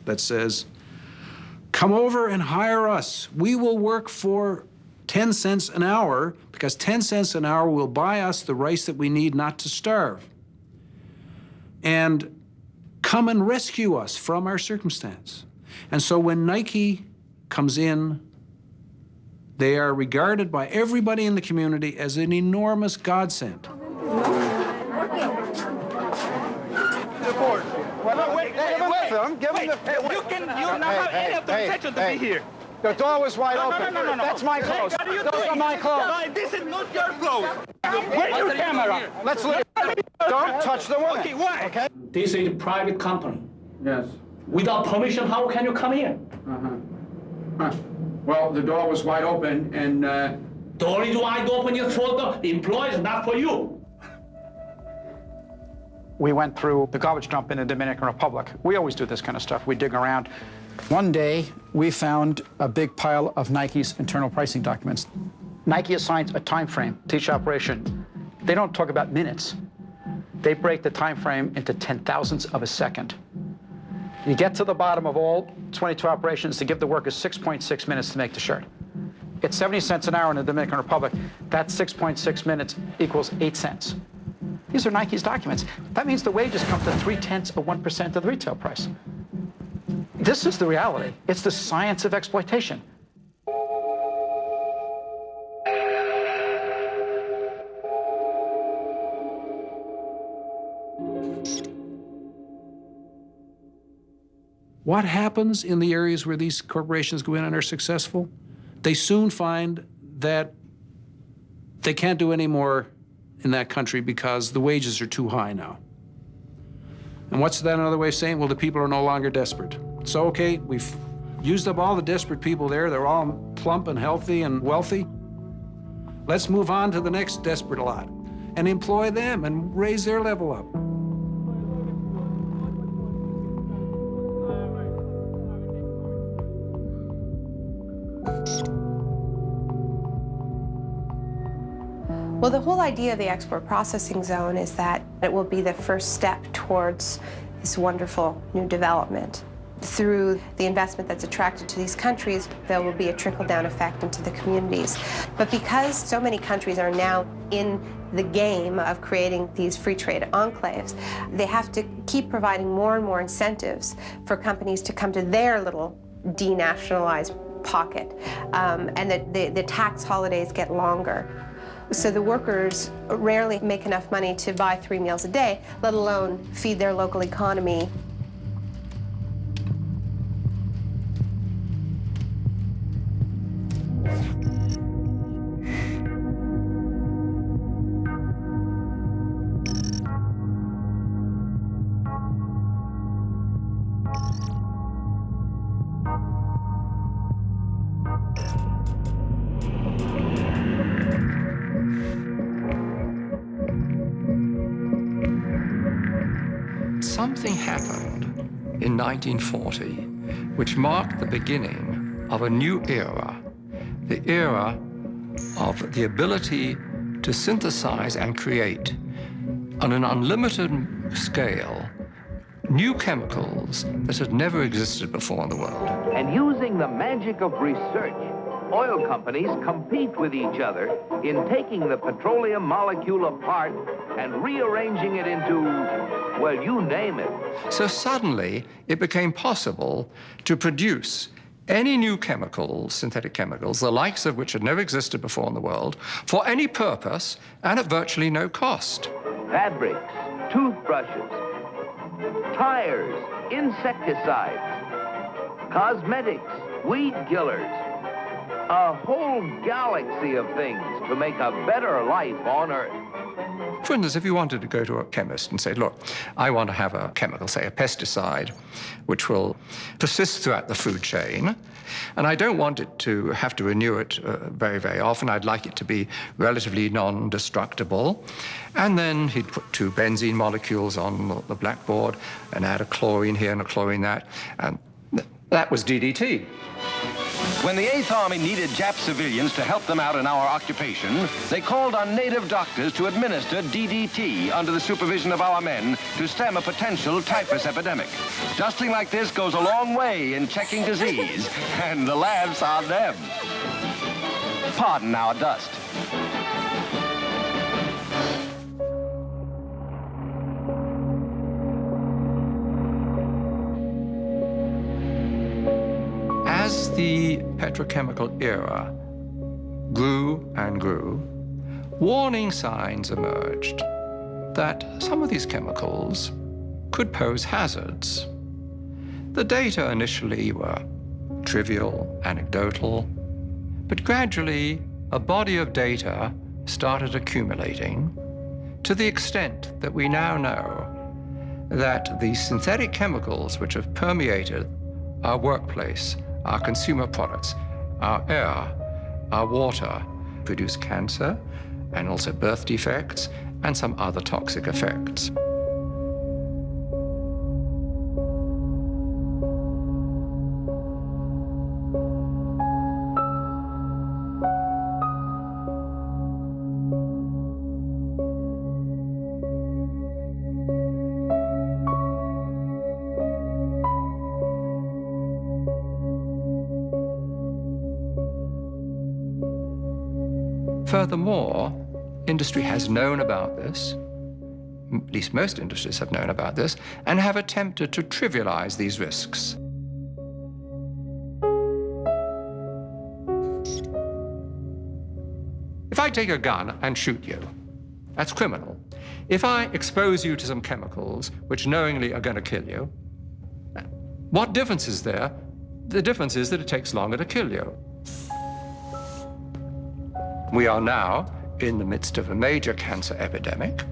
that says, come over and hire us. We will work for 10 cents an hour, because 10 cents an hour will buy us the rice that we need not to starve. And come and rescue us from our circumstance. And so when Nike comes in, they are regarded by everybody in the community as an enormous godsend. You not have any of the protection to be here. The door was wide open. No. That's my clothes. Those are my clothes. No, this is not your clothes. Where's your camera? Let's leave. Don't touch the woman. Okay, why? Okay? This is a private company. Yes. Without permission, how can you come in? Well, the door was wide open, and The only wide open is for the employees, not for you. We went through the garbage dump in the Dominican Republic. We always do this kind of stuff. We dig around. One day, we found a big pile of Nike's internal pricing documents. Nike assigns a time frame to each operation. They don't talk about minutes. They break the time frame into 10,000ths of a second. You get to the bottom of all 22 operations to give the workers 6.6 minutes to make the shirt. It's 70 cents an hour in the Dominican Republic. That 6.6 minutes equals 8 cents. These are Nike's documents. That means the wages come to 0.3% of the retail price. This is the reality. It's the science of exploitation. What happens in the areas where these corporations go in and are successful? They soon find that they can't do any more in that country because the wages are too high now. And what's that another way of saying? Well, the people are no longer desperate. So, okay, we've used up all the desperate people there. They're all plump and healthy and wealthy. Let's move on to the next desperate lot and employ them and raise their level up. Well, the whole idea of the export processing zone is that it will be the first step towards this wonderful new development. Through the investment that's attracted to these countries, there will be a trickle-down effect into the communities. But because so many countries are now in the game of creating these free trade enclaves, they have to keep providing more and more incentives for companies to come to their little denationalized pocket, and that the tax holidays get longer. So the workers rarely make enough money to buy 3 meals a day, let alone feed their local economy. Something happened in 1940 which marked the beginning of a new era, the era of the ability to synthesize and create on an unlimited scale new chemicals that had never existed before in the world. And using the magic of research, oil companies compete with each other in taking the petroleum molecule apart and rearranging it into, well, you name it. So suddenly, it became possible to produce any new chemicals, synthetic chemicals, the likes of which had never existed before in the world, for any purpose and at virtually no cost. Fabrics, toothbrushes, tires, insecticides, cosmetics, weed killers, a whole galaxy of things to make a better life on Earth. For instance, if you wanted to go to a chemist and say, look, I want to have a chemical, say a pesticide, which will persist throughout the food chain, and I don't want it to have to renew it very, very often. I'd like it to be relatively non-destructible. And then he'd put 2 benzene molecules on the blackboard and add a chlorine here and a chlorine that, and that was DDT. When the 8th Army needed Jap civilians to help them out in our occupation, they called on native doctors to administer DDT under the supervision of our men to stem a potential typhus epidemic. Dusting like this goes a long way in checking disease, and the laughs on them. Pardon our dust. As the petrochemical era grew and grew, warning signs emerged that some of these chemicals could pose hazards. The data initially were trivial, anecdotal, but gradually a body of data started accumulating to the extent that we now know that the synthetic chemicals which have permeated our workplace, our consumer products, our air, our water, produce cancer and also birth defects and some other toxic effects. Furthermore, industry has known about this, at least most industries have known about this, and have attempted to trivialize these risks. If I take a gun and shoot you, that's criminal. If I expose you to some chemicals which knowingly are going to kill you, what difference is there? The difference is that it takes longer to kill you. We are now in the midst of a major cancer epidemic,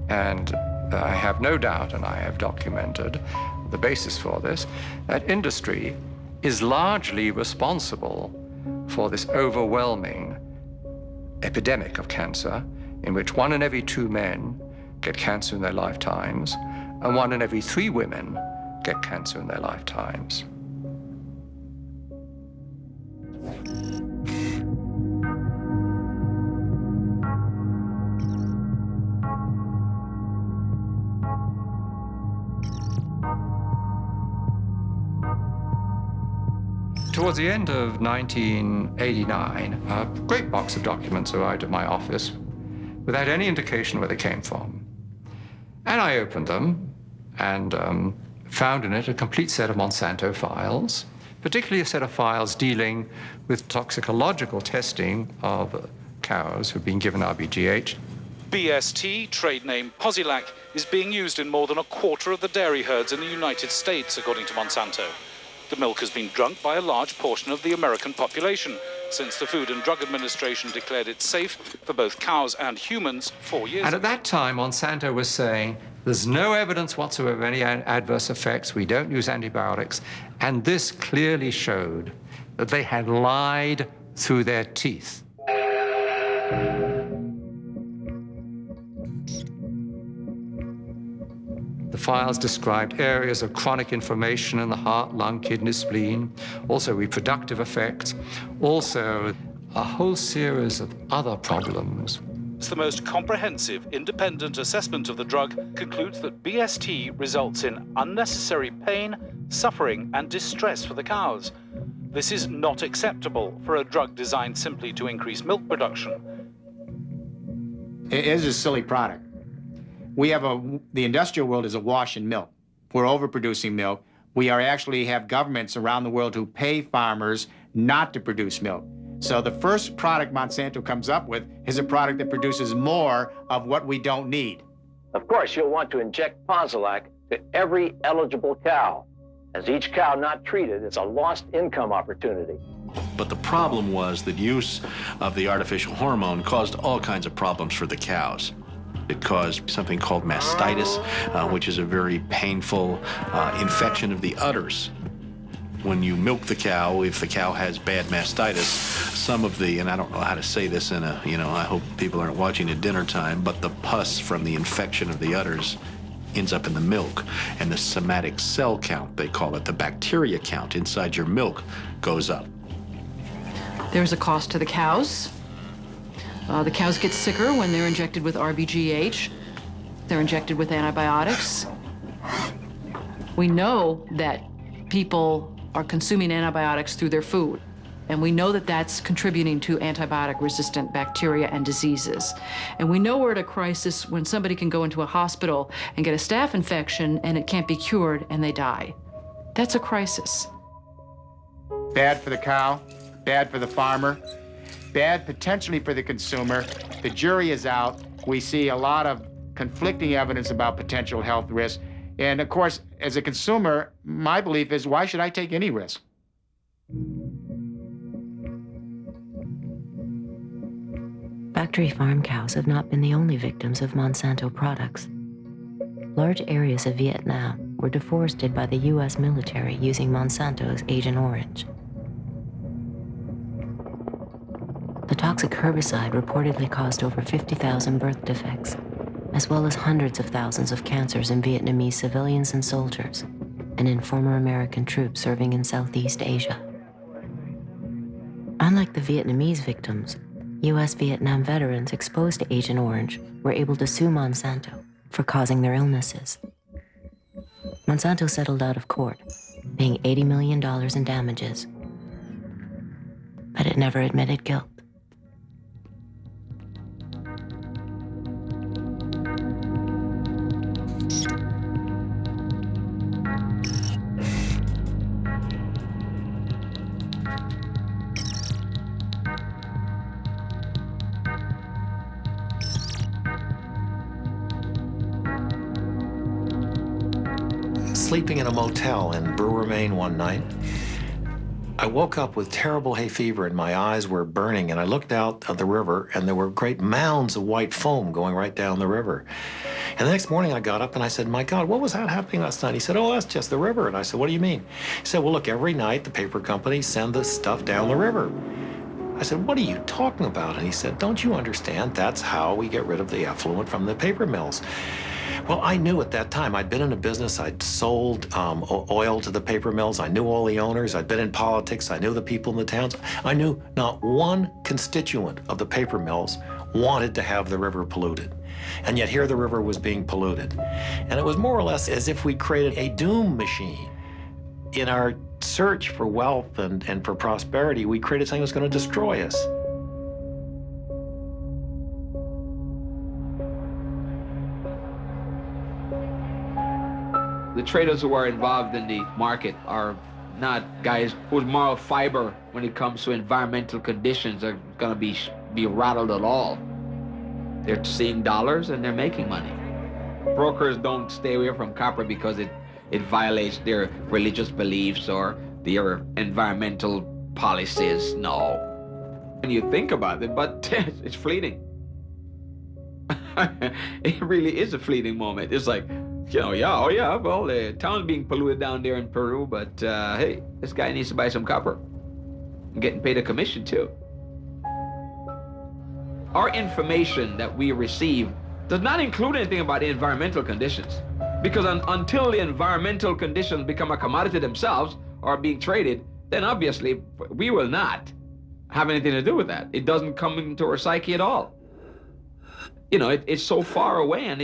and I have no doubt, and I have documented the basis for this, that industry is largely responsible for this overwhelming epidemic of cancer, in which 1 in every 2 men get cancer in their lifetimes, and 1 in every 3 women get cancer in their lifetimes. Towards the end of 1989, a great box of documents arrived at my office without any indication where they came from. And I opened them and found in it a complete set of Monsanto files, particularly a set of files dealing with toxicological testing of cows who've been given RBGH. BST, trade name Posilac, is being used in more than a quarter of the dairy herds in the United States, according to Monsanto. The milk has been drunk by a large portion of the American population since the Food and Drug Administration declared it safe for both cows and humans 4 years ago. And at that time, Monsanto was saying, there's no evidence whatsoever of any adverse effects. We don't use antibiotics. And this clearly showed that they had lied through their teeth. The files described areas of chronic inflammation in the heart, lung, kidney, spleen, also reproductive effects, also a whole series of other problems. The most comprehensive independent assessment of the drug concludes that BST results in unnecessary pain, suffering, and distress for the cows. This is not acceptable for a drug designed simply to increase milk production. It is a silly product. We have the industrial world is awash in milk. We're overproducing milk. We actually have governments around the world who pay farmers not to produce milk. So the first product Monsanto comes up with is a product that produces more of what we don't need. Of course, you'll want to inject Posilac to every eligible cow, as each cow not treated is a lost income opportunity. But the problem was that use of the artificial hormone caused all kinds of problems for the cows. It caused something called mastitis, which is a very painful infection of the udders. When you milk the cow, if the cow has bad mastitis, some of the, and I don't know how to say this in a, I hope people aren't watching at dinner time, but the pus from the infection of the udders ends up in the milk, and the somatic cell count, they call it, the bacteria count inside your milk goes up. There's a cost to the cows. The cows get sicker when they're injected with RBGH. They're injected with antibiotics. We know that people are consuming antibiotics through their food, and we know that that's contributing to antibiotic-resistant bacteria and diseases. And we know we're at a crisis when somebody can go into a hospital and get a staph infection and it can't be cured and they die. That's a crisis. Bad for the cow, bad for the farmer, bad potentially for the consumer. The jury is out. We see a lot of conflicting evidence about potential health risks. And of course, as a consumer, my belief is, why should I take any risk? Factory farm cows have not been the only victims of Monsanto products. Large areas of Vietnam were deforested by the U.S. military using Monsanto's Agent Orange. The toxic herbicide reportedly caused over 50,000 birth defects, as well as hundreds of thousands of cancers in Vietnamese civilians and soldiers, and in former American troops serving in Southeast Asia. Unlike the Vietnamese victims, U.S. Vietnam veterans exposed to Agent Orange were able to sue Monsanto for causing their illnesses. Monsanto settled out of court, paying $80 million in damages, but it never admitted guilt. Sleeping in a motel in Brewer, Maine one night, I woke up with terrible hay fever and my eyes were burning, and I looked out at the river and there were great mounds of white foam going right down the river. And the next morning I got up and I said, my God, what was that happening last night? He said, oh, that's just the river. And I said, what do you mean? He said, well, look, every night the paper companies send this stuff down the river. I said, what are you talking about? And he said, don't you understand? That's how we get rid of the effluent from the paper mills. Well, I knew at that time. I'd been in a business. I'd sold oil to the paper mills. I knew all the owners. I'd been in politics. I knew the people in the towns. I knew not one constituent of the paper mills wanted to have the river polluted. And yet here the river was being polluted. And it was more or less as if we created a doom machine. In our search for wealth and for prosperity, we created something that was going to destroy us. The traders who are involved in the market are not guys whose moral fiber when it comes to environmental conditions are going to be rattled at all. They're seeing dollars and they're making money. Brokers don't stay away from copper because it violates their religious beliefs or their environmental policies. No. When you think about it, but it's fleeting. It really is a fleeting moment. It's like, you know, yeah, oh yeah, well, the town's being polluted down there in Peru, but hey, this guy needs to buy some copper. I'm getting paid a commission too. Our information that we receive does not include anything about the environmental conditions, because until the environmental conditions become a commodity themselves or are being traded, then obviously we will not have anything to do with that. It doesn't come into our psyche at all. You know, it's so far away, and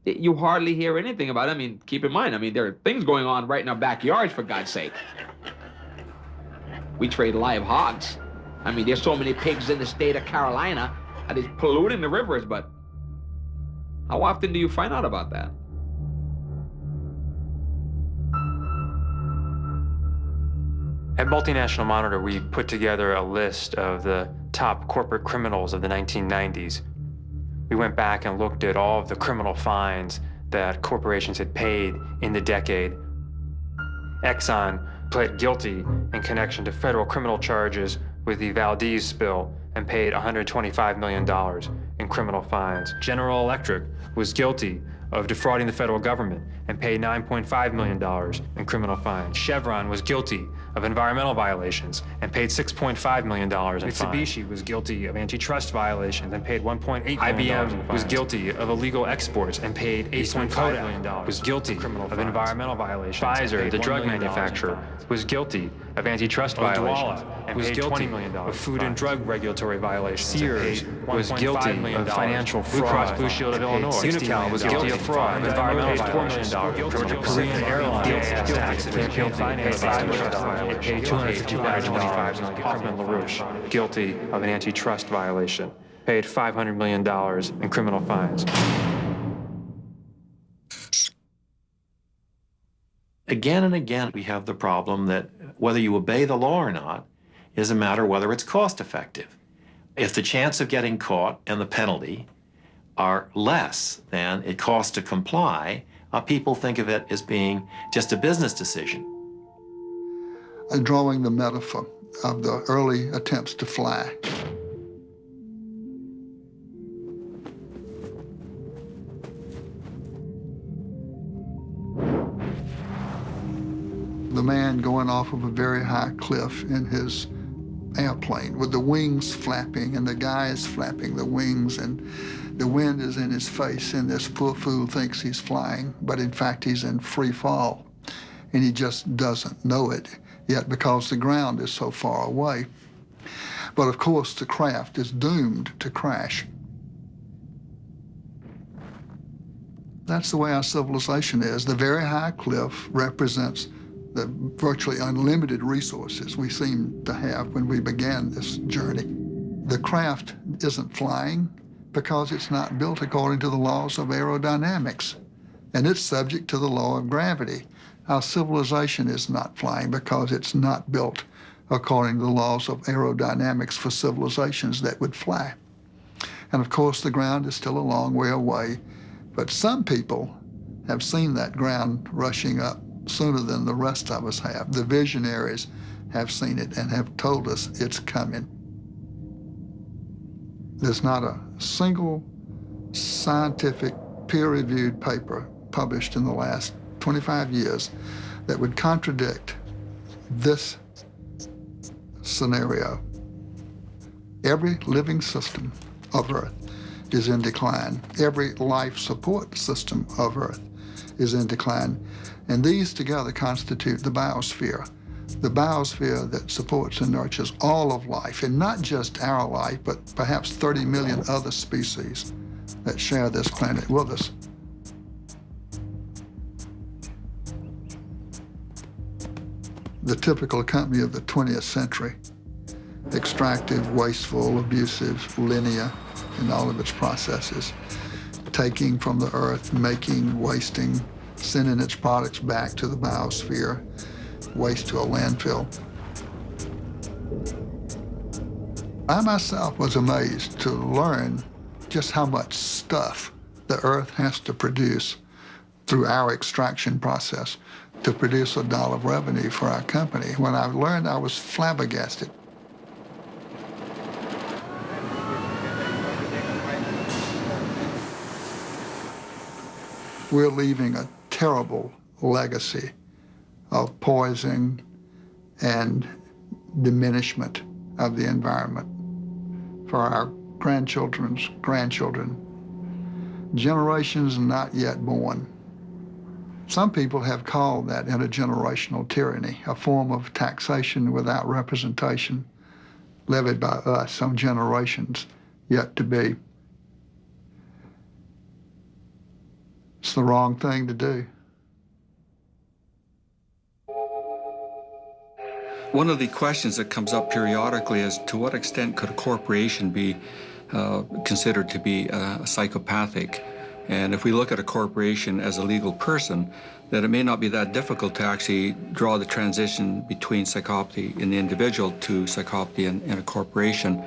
you hardly hear anything about it. I mean, keep in mind, I mean, there are things going on right in our backyards, for God's sake. We trade live hogs. I mean, there's so many pigs in the state of Carolina that is polluting the rivers, but how often do you find out about that? At Multinational Monitor, we put together a list of the top corporate criminals of the 1990s. We went back and looked at all of the criminal fines that corporations had paid in the decade. Exxon pled guilty in connection to federal criminal charges with the Valdez spill and paid $125 million in criminal fines. General Electric was guilty of defrauding the federal government and paid $9.5 million in criminal fines. Chevron was guilty of environmental violations and paid $6.5 million in fines. Mitsubishi was guilty of antitrust violations and paid $1.8 million. IBM was guilty of illegal exports and paid $8.5 million. Was guilty of environmental violations. Pfizer, the drug manufacturer, was guilty of antitrust violations and was guilty $20 million of food and drug regulatory violations. Sears was guilty of financial fraud. Blue Cross Blue Shield of Illinois. Unical was guilty of fraud, environmental violations. Georgia Korean Airlines accident paid $5 million. It paid $250,000. Hoffman LaRouche, guilty of an antitrust violation, paid $500 million in criminal fines. Again and again, we have the problem that whether you obey the law or not is a matter of whether it's cost effective. If the chance of getting caught and the penalty are less than it costs to comply, people think of it as being just a business decision. Drawing the metaphor of the early attempts to fly. The man going off of a very high cliff in his airplane with the wings flapping and the guy is flapping the wings and the wind is in his face and this poor fool thinks he's flying, but in fact he's in free fall and he just doesn't know it yet because the ground is so far away. But of course the craft is doomed to crash. That's the way our civilization is. The very high cliff represents the virtually unlimited resources we seem to have when we began this journey. The craft isn't flying because it's not built according to the laws of aerodynamics, and it's subject to the law of gravity. Our civilization is not flying because it's not built according to the laws of aerodynamics for civilizations that would fly. And of course, the ground is still a long way away, but some people have seen that ground rushing up sooner than the rest of us have. The visionaries have seen it and have told us it's coming. There's not a single scientific peer-reviewed paper published in the last 25 years that would contradict this scenario. Every living system of Earth is in decline. Every life support system of Earth is in decline. And these together constitute the biosphere that supports and nurtures all of life, and not just our life, but perhaps 30 million other species that share this planet with us. The typical company of the 20th century, extractive, wasteful, abusive, linear in all of its processes, taking from the earth, making, wasting, sending its products back to the biosphere, waste to a landfill. I myself was amazed to learn just how much stuff the earth has to produce through our extraction process to produce $1 of revenue for our company. When I learned, I was flabbergasted. We're leaving a terrible legacy of poison and diminishment of the environment for our grandchildren's grandchildren, generations not yet born. Some people have called that intergenerational tyranny, a form of taxation without representation levied by us on generations yet to be. It's the wrong thing to do. One of the questions that comes up periodically is to what extent could a corporation be considered to be psychopathic? And if we look at a corporation as a legal person, that it may not be that difficult to actually draw the transition between psychopathy in the individual to psychopathy in a corporation.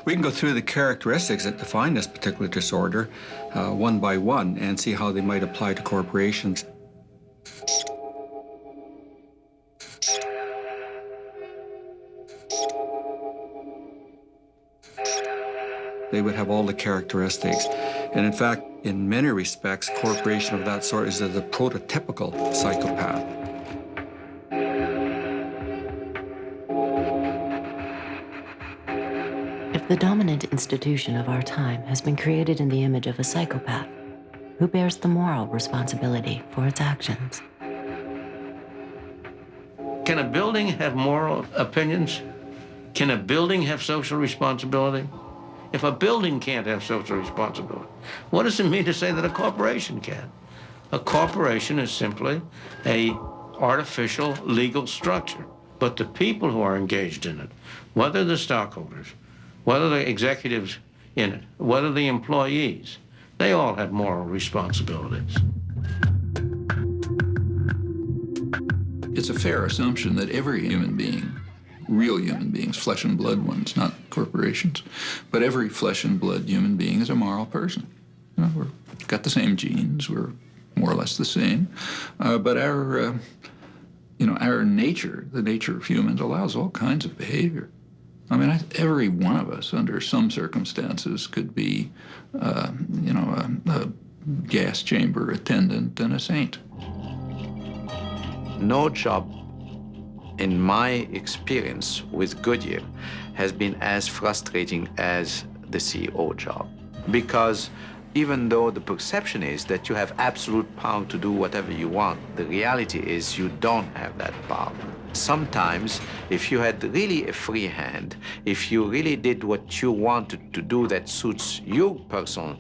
We can go through the characteristics that define this particular disorder one by one and see how they might apply to corporations. They would have all the characteristics. And in fact, in many respects, a corporation of that sort is the prototypical psychopath. The dominant institution of our time has been created in the image of a psychopath who bears the moral responsibility for its actions. Can a building have moral opinions? Can a building have social responsibility? If a building can't have social responsibility, what does it mean to say that a corporation can? A corporation is simply an artificial legal structure. But the people who are engaged in it, whether the stockholders, whether the executives in it, whether the employees, they all have moral responsibilities. It's a fair assumption that every human being, real human beings, flesh and blood ones, not corporations, but every flesh and blood human being is a moral person. You know, we've got the same genes, we're more or less the same, but our nature, the nature of humans, allows all kinds of behavior. I mean, every one of us, under some circumstances, could be, a gas chamber attendant and a saint. No job, in my experience with Goodyear, has been as frustrating as the CEO job. Because even though the perception is that you have absolute power to do whatever you want, the reality is you don't have that power. Sometimes, if you had really a free hand, if you really did what you wanted to do that suits your personal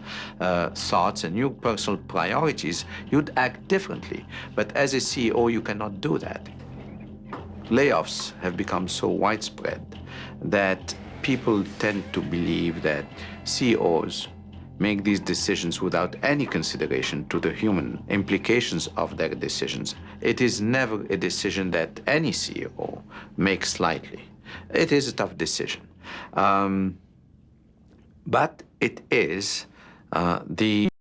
thoughts and your personal priorities, you'd act differently. But as a CEO, you cannot do that. Layoffs have become so widespread that people tend to believe that CEOs make these decisions without any consideration to the human implications of their decisions. It is never a decision that any CEO makes lightly. It is a tough decision. But it is the